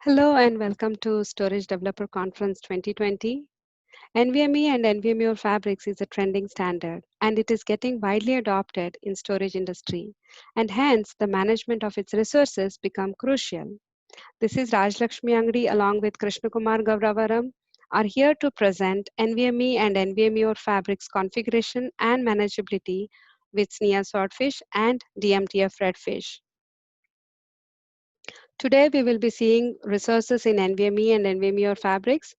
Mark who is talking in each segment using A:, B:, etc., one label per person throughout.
A: Hello and welcome to Storage Developer Conference 2020. NVMe and NVMe Fabrics is a trending standard and it is getting widely adopted in storage industry and hence the management of its resources become crucial. This is Rajlakshmi Angadi along with Krishna Kumar Gavravaram are here to present NVMe and NVMe Fabrics configuration and manageability with SNIA Swordfish and DMTF Redfish. Today, we will be seeing resources in NVMe and NVMe Fabrics.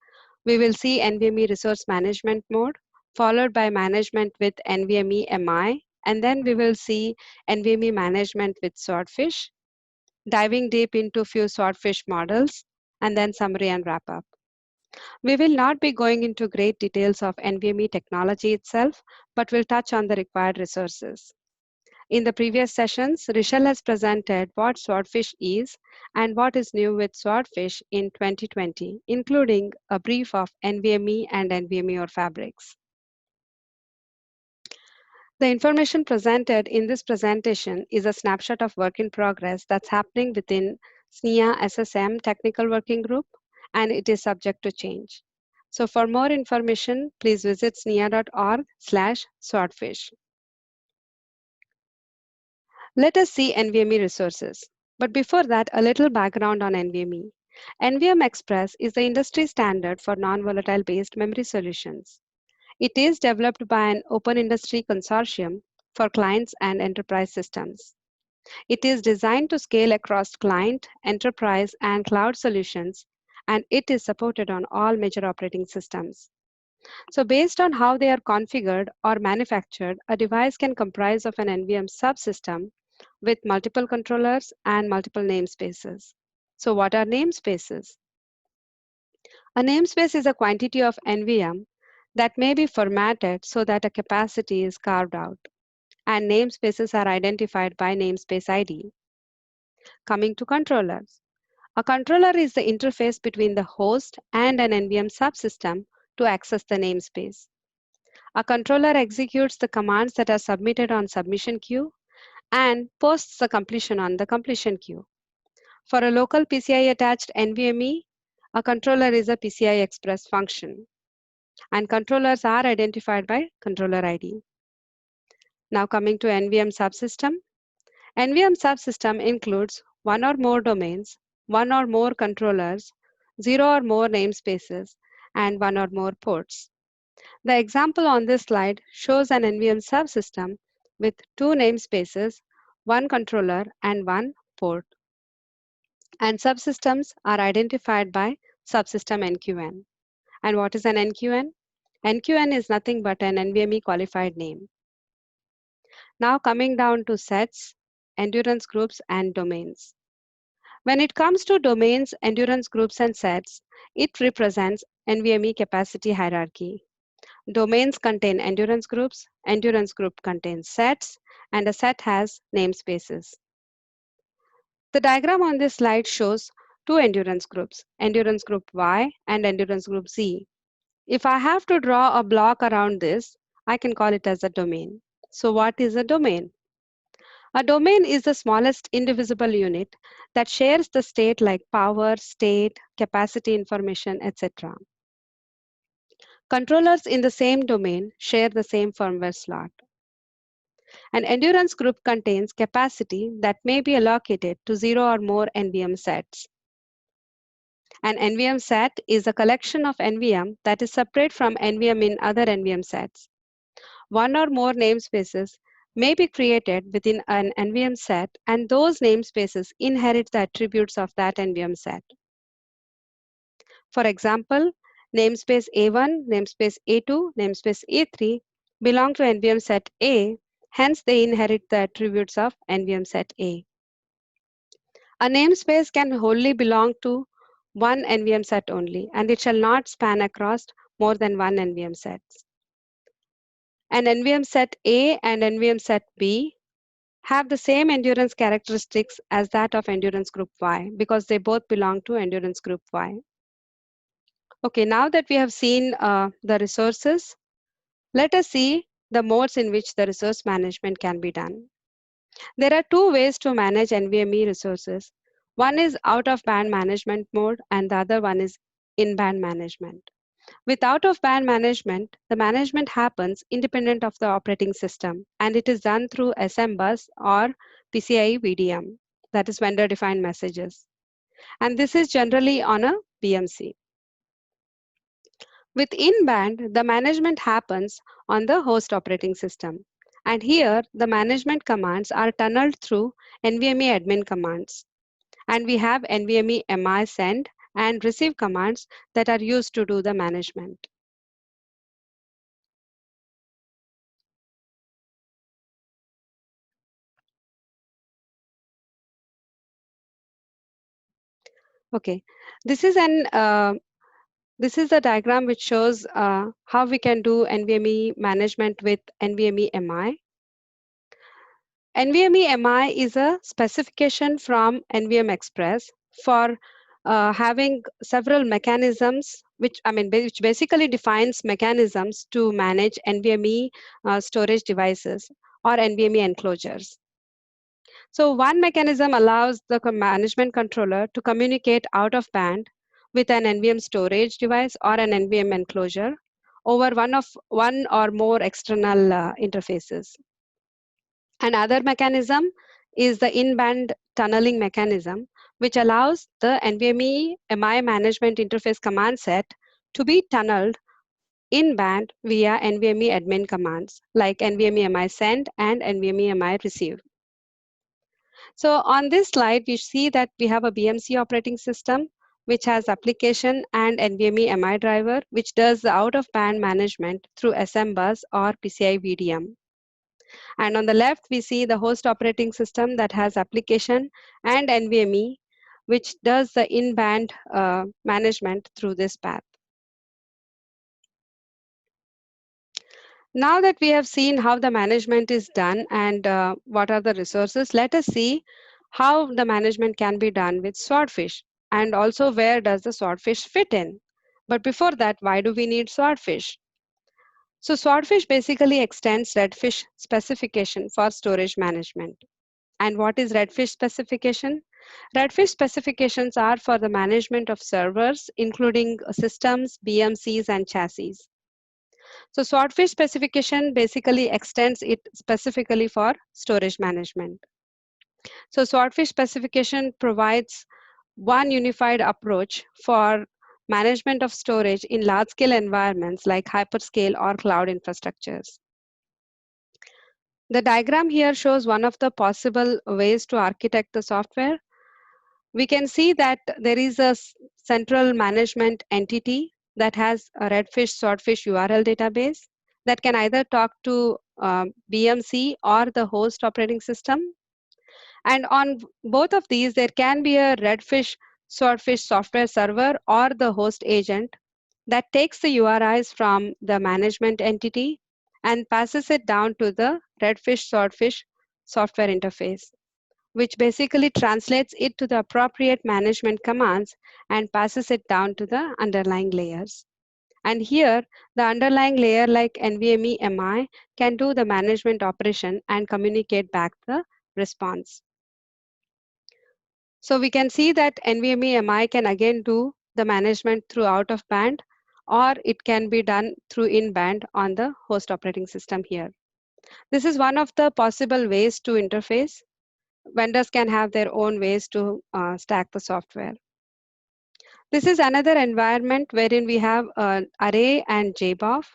A: We will see NVMe Resource Management Mode, followed by Management with NVMe MI, and then we will see NVMe Management with Swordfish, diving deep into few Swordfish models, and then summary and wrap up. We will not be going into great details of NVMe technology itself, but will touch on the required resources. In the previous sessions, Rishal has presented what Swordfish is and what is new with Swordfish in 2020, including a brief of NVMe and NVMe Fabrics. The information presented in this presentation is a snapshot of work in progress that's happening within SNIA SSM Technical Working Group, and it is subject to change. So for more information, please visit snia.org/swordfish. Let us see NVMe resources. But before that, a little background on NVMe. NVM Express is the industry standard for non-volatile based memory solutions. It is developed by an open industry consortium for clients and enterprise systems. It is designed to scale across client, enterprise, and cloud solutions, and it is supported on all major operating systems. So based on how they are configured or manufactured, a device can comprise of an NVM subsystem with multiple controllers and multiple namespaces. So what are namespaces? A namespace is a quantity of NVM that may be formatted so that a capacity is carved out, and namespaces are identified by namespace ID. Coming to controllers. A controller is the interface between the host and an NVM subsystem to access the namespace. A controller executes the commands that are submitted on submission queue and posts the completion on the completion queue. For a local PCI attached NVMe, a controller is a PCI Express function, and controllers are identified by controller ID. Now coming to NVM subsystem. NVM subsystem includes one or more domains, one or more controllers, 0 or more namespaces, and one or more ports. The example on this slide shows an NVM subsystem with 2 namespaces, 1 controller, and 1 port. And subsystems are identified by subsystem NQN. And what is an NQN? NQN is nothing but an NVMe qualified name. Now coming down to sets, endurance groups, and domains. When it comes to domains, endurance groups, and sets, it represents NVMe capacity hierarchy. Domains contain endurance group contains sets, and a set has namespaces. The diagram on this slide shows 2 endurance groups, endurance group Y and endurance group Z. If I have to draw a block around this, I can call it as a domain. So what is a domain? A domain is the smallest indivisible unit that shares the state like power, state, capacity information, etc. Controllers in the same domain share the same firmware slot. An endurance group contains capacity that may be allocated to 0 or more NVM sets. An NVM set is a collection of NVM that is separate from NVM in other NVM sets. One or more namespaces may be created within an NVM set, and those namespaces inherit the attributes of that NVM set. For example, namespace A1, namespace A2, namespace A3 belong to NVM set A, hence they inherit the attributes of NVM set A. A namespace can wholly belong to one NVM set only, and it shall not span across more than one NVM set. An NVM set A and NVM set B have the same endurance characteristics as that of endurance group Y because they both belong to endurance group Y. Okay, now that we have seen the resources, let us see the modes in which the resource management can be done. There are 2 ways to manage NVMe resources. One is out of band management mode and the other one is in band management. With out of band management, the management happens independent of the operating system and it is done through SM bus or PCIe VDM, that is vendor defined messages. And this is generally on a BMC. With in-band, the management happens on the host operating system. And here, the management commands are tunneled through NVMe admin commands. And we have NVMe MI send and receive commands that are used to do the management. Okay, this is a diagram which shows how we can do NVMe management with NVMe MI. NVMe MI is a specification from NVM Express for having several mechanisms, which basically defines mechanisms to manage NVMe storage devices or NVMe enclosures. So one mechanism allows the management controller to communicate out of band with an NVM storage device or an NVM enclosure over one or more external interfaces. Another mechanism is the in-band tunneling mechanism, which allows the NVMe MI management interface command set to be tunneled in-band via NVMe admin commands like NVMe MI send and NVMe MI receive. So on this slide, we see that we have a BMC operating system, which has application and NVMe MI driver, which does the out-of-band management through SM bus or PCI VDM. And on the left, we see the host operating system that has application and NVMe, which does the in-band management through this path. Now that we have seen how the management is done and what are the resources, let us see how the management can be done with Swordfish and also where does the Swordfish fit in. But before that, why do we need Swordfish? So Swordfish basically extends Redfish specification for storage management. And what is Redfish specification? Redfish specifications are for the management of servers, including systems, BMCs, and chassis. So Swordfish specification basically extends it specifically for storage management. So Swordfish specification provides one unified approach for management of storage in large-scale environments like hyperscale or cloud infrastructures. The diagram here shows one of the possible ways to architect the software. We can see that there is a central management entity that has a Redfish Swordfish URL database that can either talk to BMC or the host operating system. And on both of these, there can be a Redfish Swordfish software server or the host agent that takes the URIs from the management entity and passes it down to the Redfish Swordfish software interface, which basically translates it to the appropriate management commands and passes it down to the underlying layers. And here, the underlying layer like NVMe MI can do the management operation and communicate back the response. So we can see that NVMe MI can again do the management through out of band, or it can be done through in band on the host operating system here. This is one of the possible ways to interface. Vendors can have their own ways to stack the software. This is another environment wherein we have array and JBOF.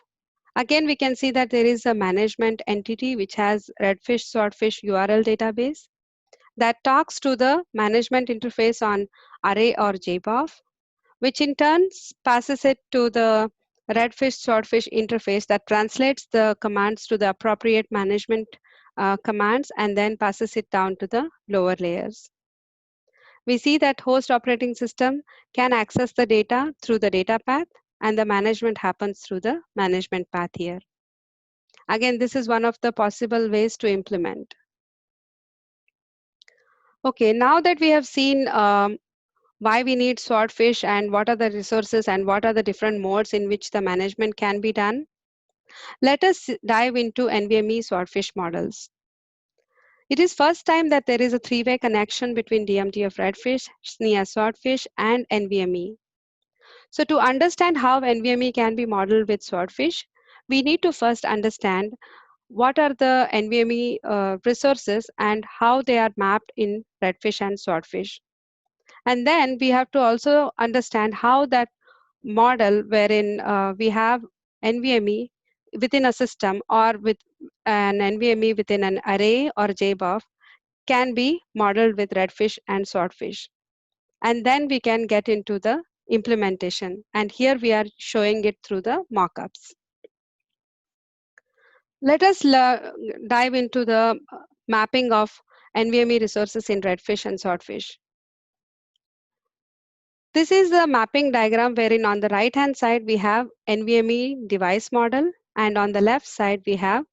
A: Again, we can see that there is a management entity which has Redfish Swordfish URL database that talks to the management interface on array or JBOF, which in turn passes it to the Redfish Swordfish interface that translates the commands to the appropriate management commands and then passes it down to the lower layers. We see that host operating system can access the data through the data path and the management happens through the management path here. Again, this is one of the possible ways to implement. Okay, now that we have seen why we need Swordfish and what are the resources and what are the different modes in which the management can be done, let us dive into NVMe Swordfish models. It is first time that there is a three-way connection between DMTF Redfish, SNIA Swordfish, and NVMe. So to understand how NVMe can be modeled with Swordfish, we need to first understand what are the NVMe resources and how they are mapped in Redfish and Swordfish. And then we have to also understand how that model wherein we have NVMe within a system or with an NVMe within an array or JBof can be modeled with Redfish and Swordfish. And then we can get into the implementation. And here we are showing it through the mockups. Let us dive into the mapping of NVMe resources in Redfish and Swordfish. This is the mapping diagram wherein on the right hand side we have NVMe device model and on the left side we have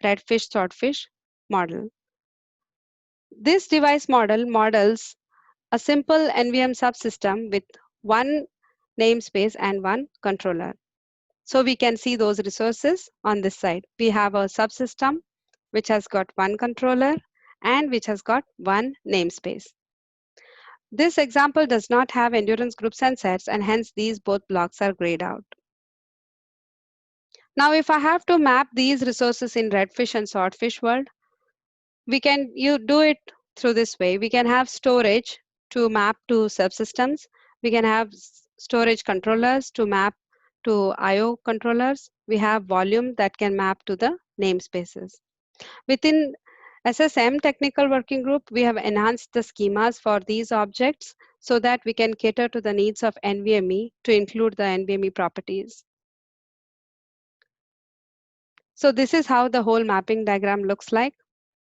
A: Redfish Swordfish model. This device model models a simple NVM subsystem with one namespace and one controller. So we can see those resources on this side. We have a subsystem which has got one controller and which has got one namespace. This example does not have endurance groups and sets, and hence these both blocks are grayed out. Now, if I have to map these resources in Redfish and Swordfish world, you do it through this way. We can have storage to map to subsystems. We can have storage controllers to map to IO controllers. We have volume that can map to the namespaces. Within SSM Technical Working Group, we have enhanced the schemas for these objects so that we can cater to the needs of NVMe to include the NVMe properties. So this is how the whole mapping diagram looks like.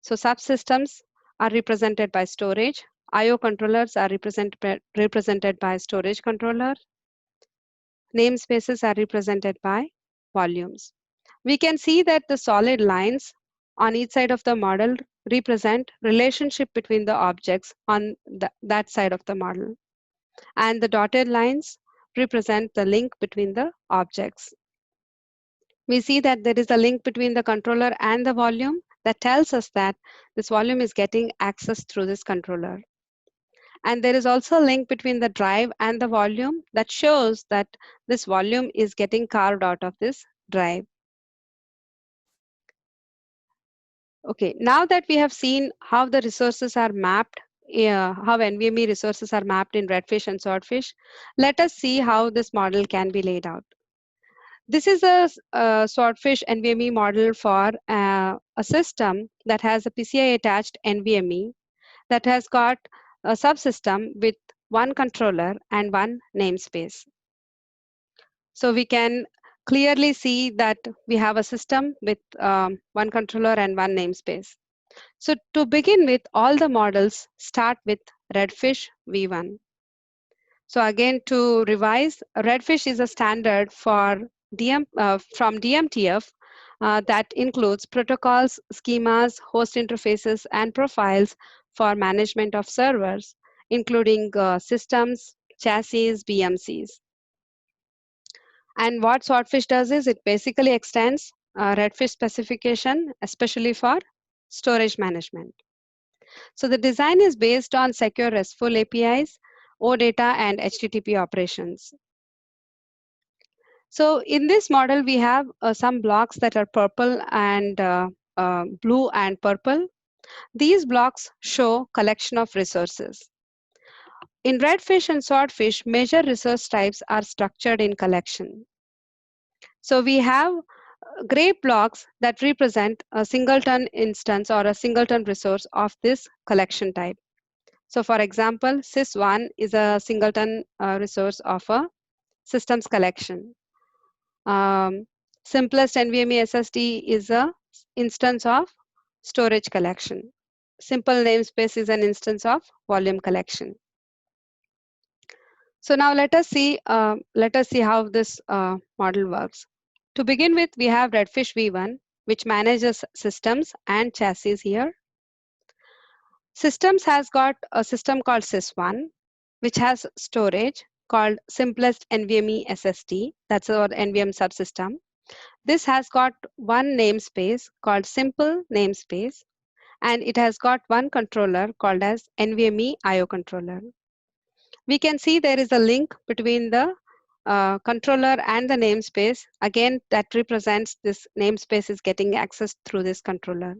A: So subsystems are represented by storage. IO controllers are represented by storage controller. Namespaces are represented by volumes. We can see that the solid lines on each side of the model represent relationship between the objects on that side of the model. And the dotted lines represent the link between the objects. We see that there is a link between the controller and the volume that tells us that this volume is getting access through this controller. And there is also a link between the drive and the volume that shows that this volume is getting carved out of this drive. Okay, now that we have seen how the resources are mapped, how NVMe resources are mapped in Redfish and Swordfish, let us see how this model can be laid out. This is a Swordfish NVMe model for a system that has a PCI attached NVMe that has got a subsystem with one controller and one namespace. So we can clearly see that we have a system with one controller and one namespace. So to begin with, all the models start with Redfish v1. So again, to revise, Redfish is a standard for from DMTF that includes protocols, schemas, host interfaces, and profiles for management of servers, including systems, chassis, BMCs. And what Swordfish does is it basically extends Redfish specification, especially for storage management. So the design is based on secure RESTful APIs, OData, and HTTP operations. So in this model, we have some blocks that are purple and blue and purple. These blocks show collection of resources. In Redfish and Swordfish, major resource types are structured in collection. So we have gray blocks that represent a singleton instance or a singleton resource of this collection type. So for example, sys1 is a singleton resource of a systems collection. Simplest NVMe SSD is a instance of storage collection. Simple namespace is an instance of volume collection. So now let us see how this model works. To begin with, we have Redfish v1, which manages systems and chassis here. Systems has got a system called sys1, which has storage called simplest NVMe SSD. That's our NVM subsystem. This has got one namespace called simple namespace, and it has got one controller called as NVMe IO controller. We can see there is a link between the controller and the namespace. Again, that represents this namespace is getting access through this controller.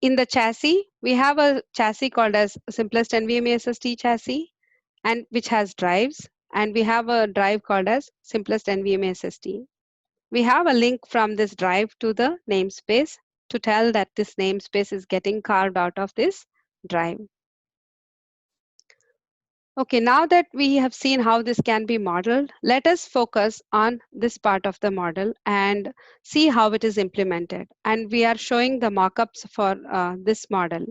A: In the chassis, we have a chassis called as simplest NVMe SSD chassis, and which has drives, and we have a drive called as simplest NVMe SSD. We have a link from this drive to the namespace to tell that this namespace is getting carved out of this drive. Okay, now that we have seen how this can be modeled, let us focus on this part of the model and see how it is implemented. And we are showing the mockups for this model.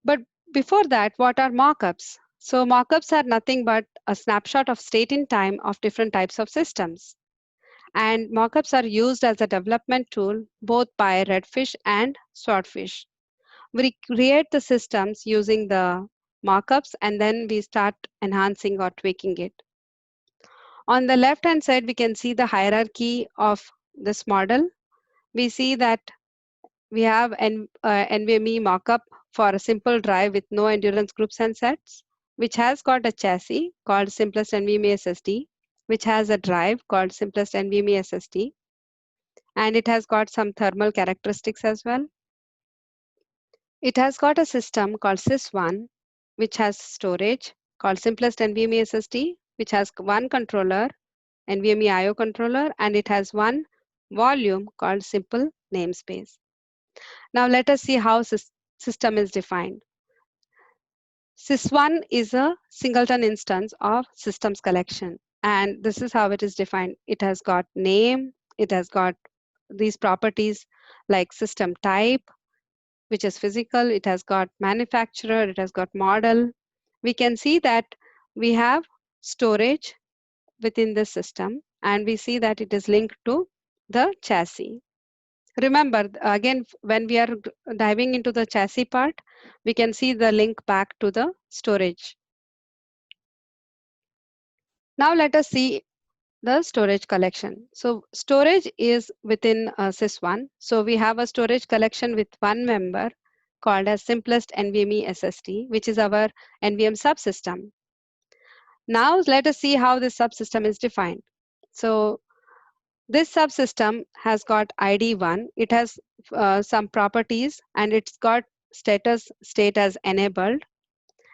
A: But before that, what are mockups? So mockups are nothing but a snapshot of state in time of different types of systems. And mockups are used as a development tool both by Redfish and Swordfish. We create the systems using the mockups and then we start enhancing or tweaking it. On the left hand side, we can see the hierarchy of this model. We see that we have an NVMe mockup for a simple drive with no endurance groups and sets, which has got a chassis called simplest NVMe SSD, which has a drive called simplest NVMe SSD, and it has got some thermal characteristics as well. It has got a system called sys1, which has storage called simplest NVMe SSD, which has one controller, NVMe IO controller, and it has one volume called simple namespace. Now let us see how system is defined. Sys1 is a singleton instance of systems collection, and this is how it is defined. It has got name, it has got these properties like system type, which is physical, it has got manufacturer, it has got model. We can see that we have storage within the system, and we see that it is linked to the chassis. Remember, again, when we are diving into the chassis part, we can see the link back to the storage. Now let us see the storage collection. So storage is within sys1. So we have a storage collection with one member called as simplest NVMe SSD, which is our NVM subsystem. Now let us see how this subsystem is defined. So this subsystem has got ID1. It has some properties and it's got status state as enabled.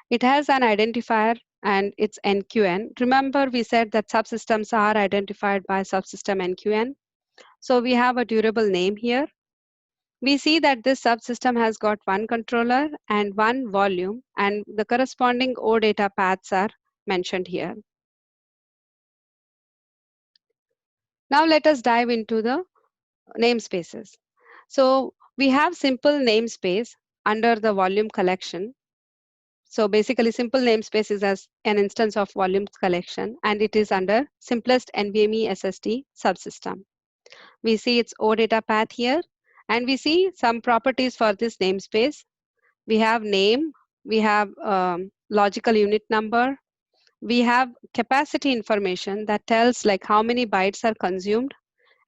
A: It has an identifier and it's NQN. Remember we said that subsystems are identified by subsystem NQN. So we have a durable name here. We see that this subsystem has got one controller and one volume, and the corresponding OData paths are mentioned here. Now let us dive into the namespaces. So we have simple namespace under the volume collection. So basically simple namespace is as an instance of volume collection, and it is under simplest NVMe SSD subsystem. We see its OData path here, and we see some properties for this namespace. We have name, we have logical unit number, we have capacity information that tells like how many bytes are consumed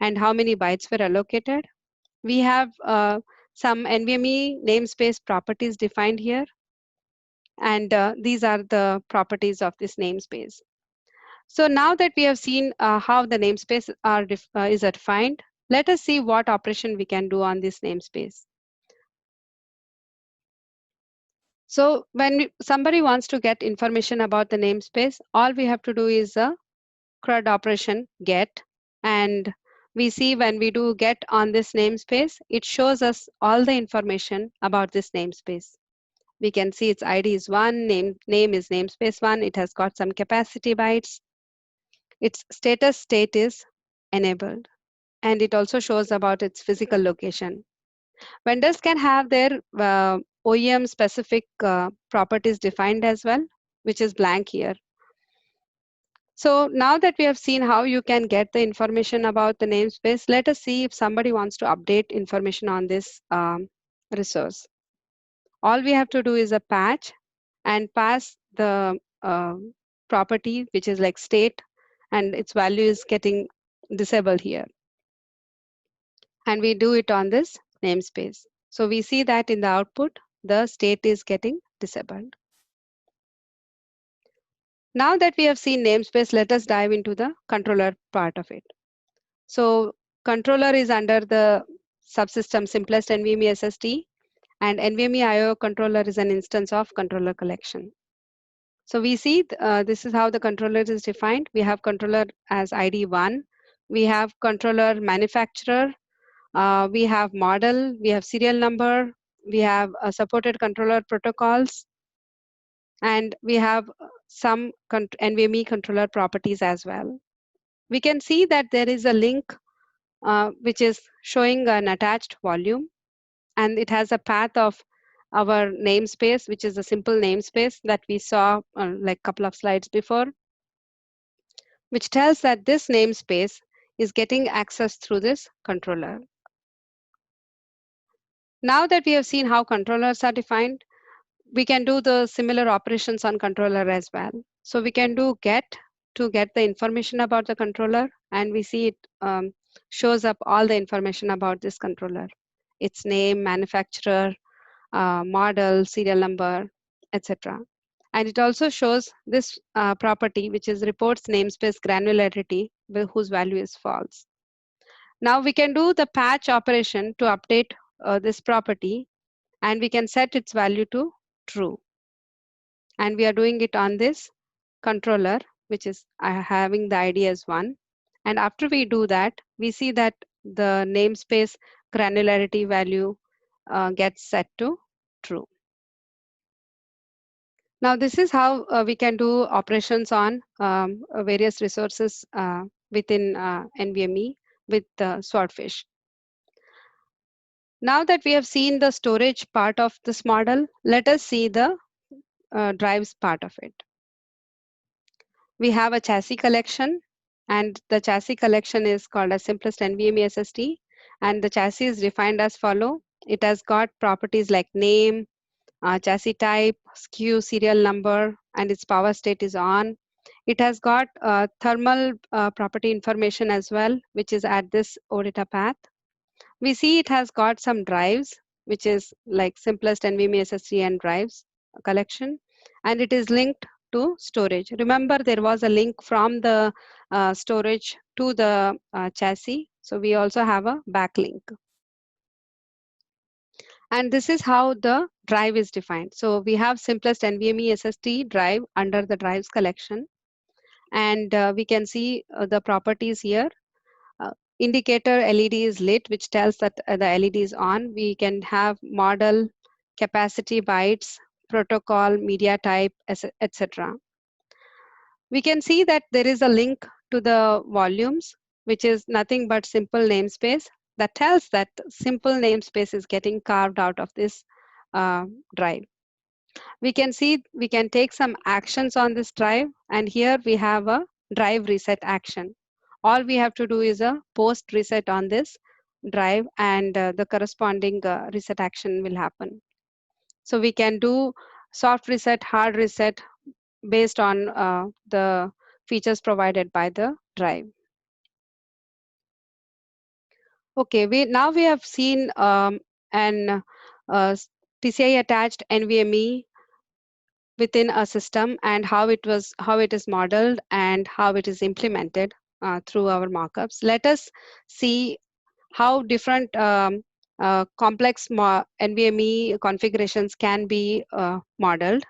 A: and how many bytes were allocated. We have some NVMe namespace properties defined here, and these are the properties of this namespace. So now that we have seen how the namespace is defined, let us see what operation we can do on this namespace. So when somebody wants to get information about the namespace, all we have to do is a CRUD operation get, and we see when we do get on this namespace, it shows us all the information about this namespace. We can see its ID is 1, name is namespace 1, it has got some capacity bytes, its status state is enabled, and it also shows about its physical location. Vendors can have their OEM specific properties defined as well, which is blank here. So now that we have seen how you can get the information about the namespace, let us see if somebody wants to update information on this resource. All we have to do is a patch and pass the property, which is like state, and its value is getting disabled here. and we do it on this namespace. So we see that in the output, the state is getting disabled. Now that we have seen namespace, let us dive into the controller part of it. So controller is under the subsystem simplest NVMe SSD, and NVMe IO controller is an instance of controller collection. So we see this is how the controller is defined. We have controller as ID1. We have controller manufacturer. We have model. We have serial number. We have supported controller protocols. And we have some NVMe controller properties as well. We can see that there is a link which is showing an attached volume, and it has a path of our namespace, which is a simple namespace that we saw like a couple of slides before, which tells that this namespace is getting access through this controller. Now that we have seen how controllers are defined, we can do the similar operations on controller as well. So we can do get to get the information about the controller, and we see it shows up all the information about this controller, its name, manufacturer, model, serial number, etc. And it also shows this property, which is reports namespace granularity, whose value is false. Now we can do the patch operation to update this property, and we can set its value to true. And we are doing it on this controller, which is having the ID as 1. And after we do that, we see that the namespace granularity value gets set to true. Now, this is how we can do operations on various resources within NVMe with Swordfish. Now that we have seen the storage part of this model, let us see the drives part of it. We have a chassis collection, and the chassis collection is called as simplest NVMe SSD, and the chassis is defined as follow. It has got properties like name, chassis type, SKU, serial number, and its power state is on. It has got thermal property information as well, which is at this OData path. We see it has got some drives, which is like simplest NVMe SSD and drives collection, and it is linked to storage. Remember, there was a link from the storage to the chassis, so we also have a backlink. And this is how the drive is defined. So we have simplest NVMe SSD drive under the drives collection, and we can see the properties here. Indicator LED is lit, which tells that the LED is on. We can have model, capacity bytes, protocol, media type, etc. We can see that there is a link to the volumes, which is nothing but simple namespace that tells that simple namespace is getting carved out of this drive. We can see we can take some actions on this drive, and here we have a drive reset action. All we have to do is a post reset on this drive, and the corresponding reset action will happen. So we can do soft reset, hard reset based on the features provided by the drive. Okay, now we have seen an PCI attached NVMe within a system, and how it is modeled and how it is implemented through our mockups. Let us see how different complex NVMe configurations can be modeled.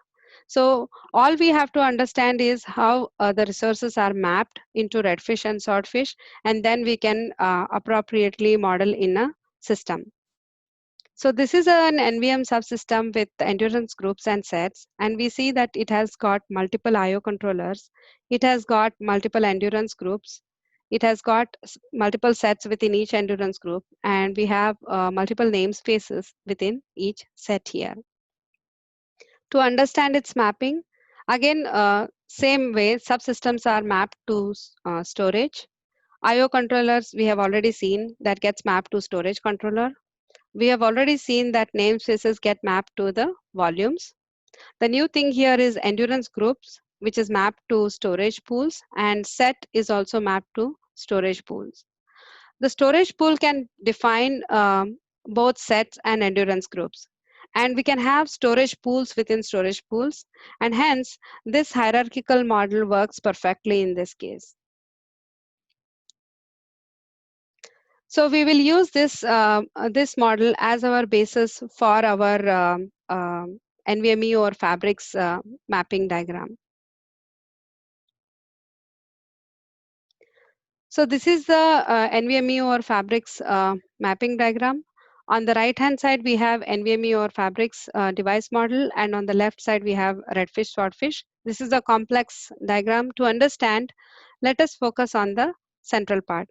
A: So all we have to understand is how the resources are mapped into Redfish and Swordfish, and then we can appropriately model in a system. So this is an NVM subsystem with endurance groups and sets, and we see that it has got multiple IO controllers. It has got multiple endurance groups. It has got multiple sets within each endurance group, and we have multiple namespaces within each set here. To understand its mapping, again, same way, subsystems are mapped to storage. IO controllers, we have already seen that gets mapped to storage controller. We have already seen that namespaces get mapped to the volumes. The new thing here is endurance groups, which is mapped to storage pools, and set is also mapped to storage pools. The storage pool can define both sets and endurance groups. And we can have storage pools within storage pools. And hence, this hierarchical model works perfectly in this case. So we will use this model as our basis for our NVMe or Fabrics mapping diagram. So this is the NVMe or Fabrics mapping diagram. On the right hand side, we have NVMe or Fabrics device model, and on the left side, we have Redfish, Swordfish. This is a complex diagram. To understand, let us focus on the central part.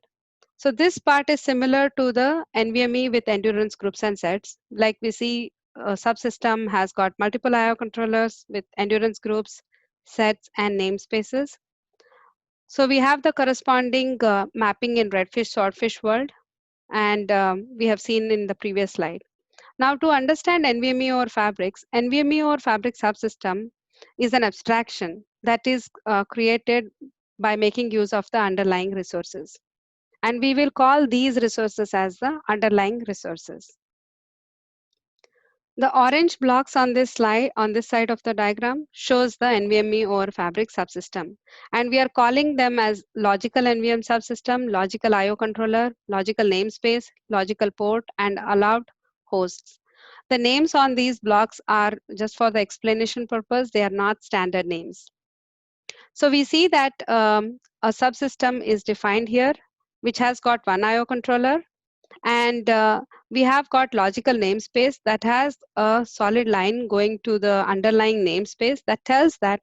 A: So this part is similar to the NVMe with endurance groups and sets. Like we see, a subsystem has got multiple IO controllers with endurance groups, sets, and namespaces. So we have the corresponding mapping in Redfish, Swordfish world, and we have seen in the previous slide. Now to understand NVMe over Fabrics, NVMe over Fabric subsystem is an abstraction that is created by making use of the underlying resources. And we will call these resources as the underlying resources. The orange blocks on this slide, on this side of the diagram, shows the NVMe over Fabric subsystem. And we are calling them as logical NVM subsystem, logical IO controller, logical namespace, logical port, and allowed hosts. The names on these blocks are just for the explanation purpose, they are not standard names. So we see that a subsystem is defined here, which has got one IO controller, and we have got logical namespace that has a solid line going to the underlying namespace that tells that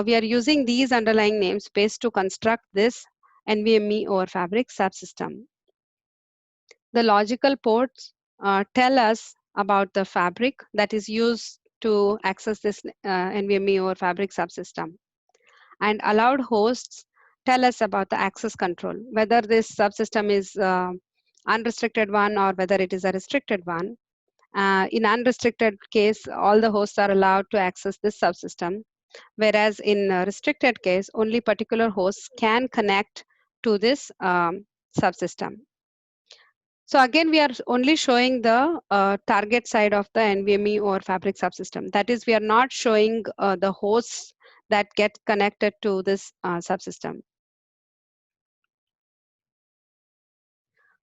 A: we are using these underlying namespace to construct this NVMe over Fabric subsystem. The logical ports tell us about the fabric that is used to access this NVMe over Fabric subsystem. And allowed hosts tell us about the access control, whether this subsystem is unrestricted one or whether it is a restricted one. In unrestricted case, all the hosts are allowed to access this subsystem, whereas in a restricted case, only particular hosts can connect to this subsystem. So again, we are only showing the target side of the NVMe or Fabric subsystem. That is, we are not showing the hosts that get connected to this subsystem.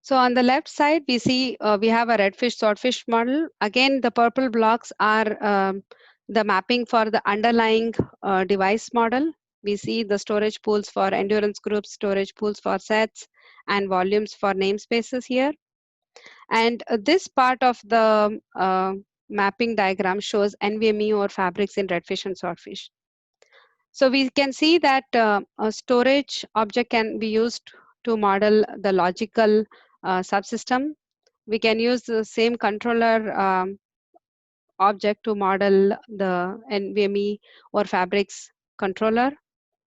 A: So on the left side, we see we have a Redfish, Swordfish model. Again, the purple blocks are the mapping for the underlying device model. We see the storage pools for endurance groups, storage pools for sets, and volumes for namespaces here. And this part of the mapping diagram shows NVMe or Fabrics in Redfish and Swordfish. So we can see that a storage object can be used to model the logical subsystem. We can use the same controller object to model the NVMe or Fabrics controller,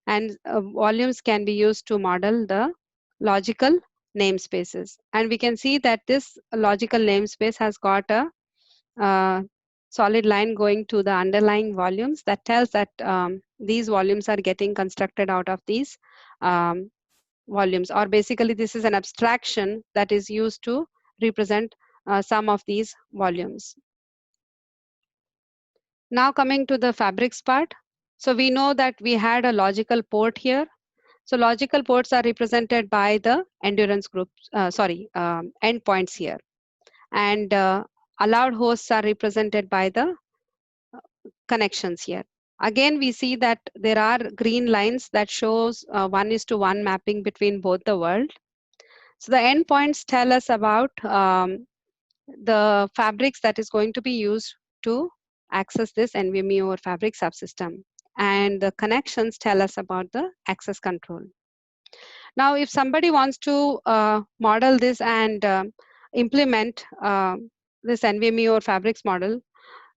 A: and volumes can be used to model the logical namespaces. And we can see that this logical namespace has got a solid line going to the underlying volumes that tells that these volumes are getting constructed out of these volumes, or basically this is an abstraction that is used to represent some of these volumes. Now coming to the Fabrics part. So we know that we had a logical port here. So logical ports are represented by the endurance groups, endpoints here. And allowed hosts are represented by the connections here. Again, we see that there are green lines that shows 1:1 mapping between both the world. So the endpoints tell us about the fabrics that is going to be used to access this NVMe over Fabric subsystem. And the connections tell us about the access control. Now, if somebody wants to model this and implement this NVMe over Fabrics model,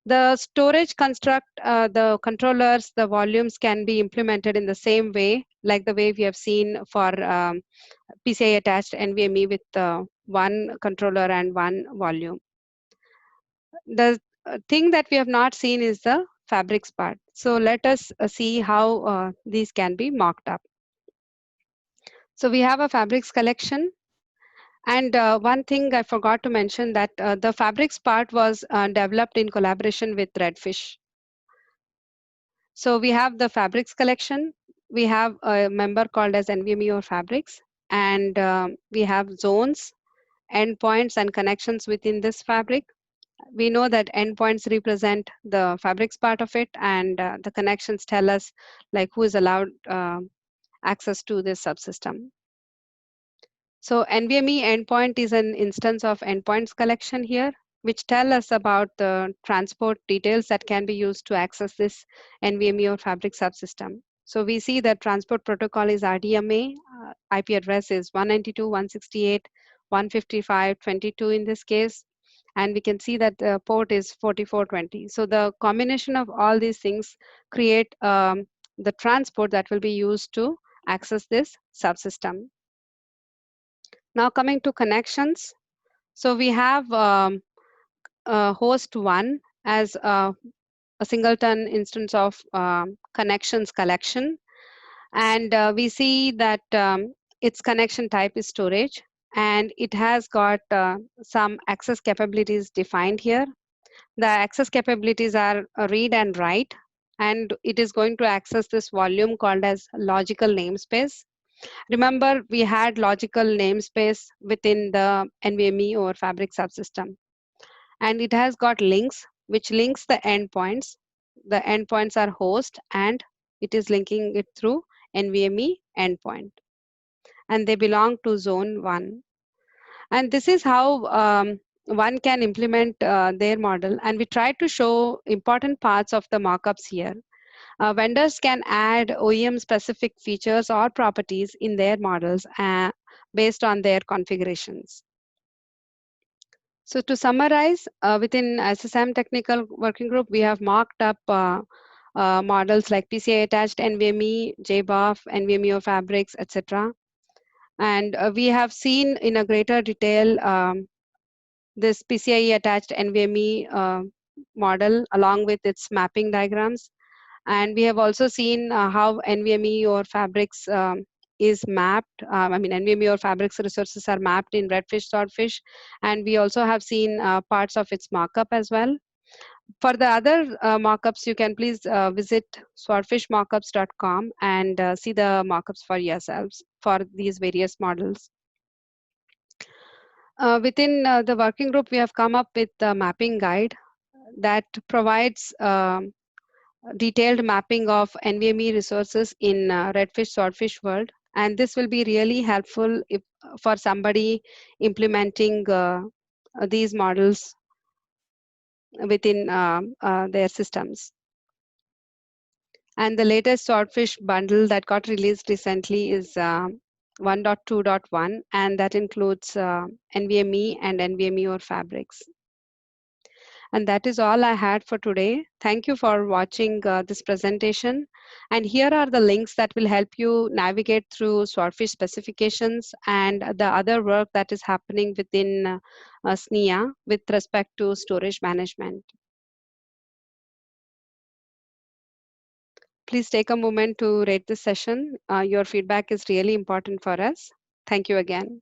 A: the storage construct, the controllers, the volumes can be implemented in the same way, like the way we have seen for PCI attached NVMe with one controller and one volume. The thing that we have not seen is the Fabrics part. So let us see how these can be mocked up. So we have a Fabrics collection. And one thing I forgot to mention that the fabrics part was developed in collaboration with Redfish. So we have the fabrics collection. We have a member called as NVMe or fabrics, and we have zones, endpoints, and connections within this fabric. We know that endpoints represent the fabrics part of it, and the connections tell us like who is allowed access to this subsystem. So NVMe endpoint is an instance of endpoints collection here, which tell us about the transport details that can be used to access this NVMe or fabric subsystem. So we see that transport protocol is RDMA, IP address is 192.168.155.22 in this case, and we can see that the port is 4420. So the combination of all these things create the transport that will be used to access this subsystem. Now coming to connections. So we have host 1 as a singleton instance of connections collection. And we see that its connection type is storage. And it has got some access capabilities defined here. The access capabilities are read and write. And it is going to access this volume called as logical namespace. Remember, we had logical namespace within the NVMe or Fabric subsystem. And it has got links, which links the endpoints. The endpoints are host, and it is linking it through NVMe endpoint. And they belong to zone 1. And this is how one can implement their model. And we try to show important parts of the mockups here. Vendors can add OEM specific features or properties in their models based on their configurations. So to summarize, within SSM technical working group, we have mocked up models like PCI attached NVMe, JBOF, NVMe or Fabrics, etc. And we have seen in a greater detail this PCIe attached NVMe model along with its mapping diagrams. And we have also seen how NVMe or Fabrics is mapped. I mean, NVMe or Fabrics resources are mapped in Redfish, Swordfish. And we also have seen parts of its markup as well. For the other mockups, you can please visit swordfishmockups.com and see the mockups for yourselves for these various models. Within the working group, we have come up with a mapping guide that provides detailed mapping of NVMe resources in Redfish Swordfish world, and this will be really helpful if, for somebody implementing these models within their systems. And the latest Swordfish bundle that got released recently is 1.2.1, and that includes NVMe and NVMe or Fabrics. And that is all I had for today. Thank you for watching this presentation. And here are the links that will help you navigate through Swordfish specifications and the other work that is happening within SNIA with respect to storage management. Please take a moment to rate this session. Your feedback is really important for us. Thank you again.